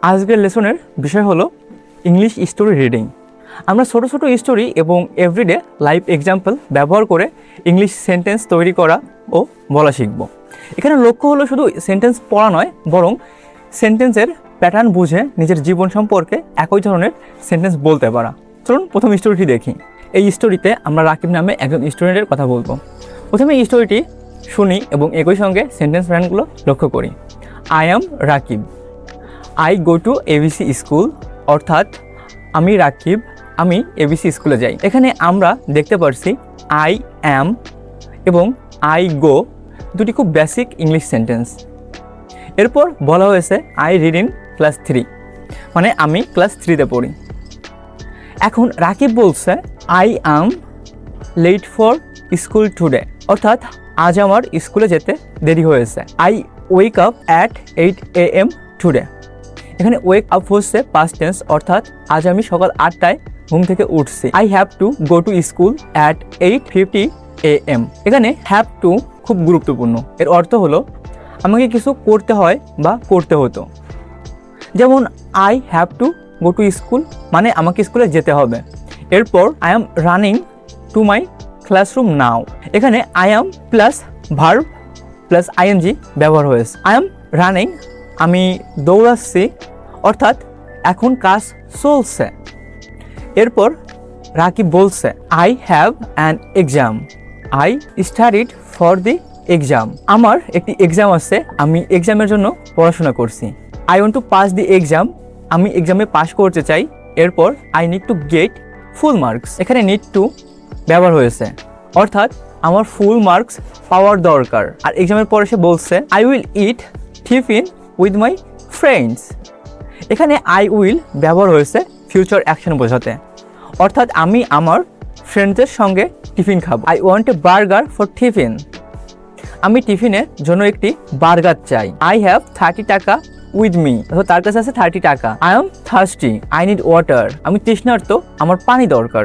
আজকের লেসনের বিষয় হলো ইংলিশ স্টোরি রিডিং। আমরা ছোট ছোট স্টোরি এবং এভরিডে লাইভ এক্সাম্পল ব্যবহার করে ইংলিশ সেন্টেন্স তৈরি করা ও বলা শিখব। এখানে লক্ষ্য হলো শুধু সেন্টেন্স পড়া নয়, বরং সেন্টেন্সের প্যাটার্ন বুঝে নিজের জীবন সম্পর্কে একই ধরনের সেন্টেন্স বলতে পারা। চলুন প্রথম স্টোরিটি দেখি। এই স্টোরিতে আমরা রাকিব নামে একজন স্টুডেন্টের কথা বলবো। প্রথমে এই স্টোরিটি শুনি এবং একই সঙ্গে সেন্টেন্স প্যাটার্নগুলো লক্ষ্য করি। I am Rakib, I go to ABC school, অর্থাৎ আমি রাকিব, আমি এবিসি স্কুলে যাই। এখানে আমরা দেখতে পারছি আই অ্যাম এবং আই গো দুটি খুব বেসিক ইংলিশ সেন্টেন্স। এরপর বলা হয়েছে আই রিড ইন ক্লাস 3, মানে আমি ক্লাস 3তে পড়ি। এখন রাকিব বলছে I am late for school today, অর্থাৎ আজ আমার স্কুলে যেতে দেরি হয়েছে। I wake up at 8 AM today. এখানে ওয়েক আপ হচ্ছে পাস্ট টেন্স, অর্থাৎ আজ আমি সকাল 8টায় ঘুম থেকে উঠছি। I have to go to school at 8:50 AM। এখানে হ্যাভ টু খুব গুরুত্বপূর্ণ। এর অর্থ হলো আমাকে কিছু করতে হয় বা করতে হতো। যেমন I have to go to school, মানে আমাকে স্কুলে যেতে হবে। এরপর I am running to my classroom now. এখানে I am plus verb plus I N G ব্যবহার হয়েছে। আই অ্যাম রানিং, আমি দৌড়াচ্ছি, অর্থাৎ এখন কাজ চলছে। এরপর রাকিব বলছে I have an exam, I studied for the exam. আমার একটি এক্সাম আছে, আমি এক্সামের জন্য পড়াশোনা করছি। I want to pass the exam, আমি এক্সামে পাস করতে চাই। এরপর I need to get full marks. এখানে নিড টু ব্যবহার হয়েছে, অর্থাৎ আমার ফুল মার্কস পাওয়ার দরকার। আর এক্সামের পরে সে বলছে I will it tiffin with my friends. এখানে আই উইল ব্যবহার হয়েছে ফিউচার অ্যাকশন বোঝাতে, অর্থাৎ আমি আমার ফ্রেন্ডসদের সঙ্গে টিফিন খাবো। I want a burger for tiffin, আমি টিফিনের জন্য একটি বার্গার চাই। আই হ্যাভ 30 টাকা উইথ মি, অর্থাৎ তার কাছে আছে 30 টাকা। I am thirsty, I need water, আমি তৃষ্ণার্ত, আমার পানি দরকার।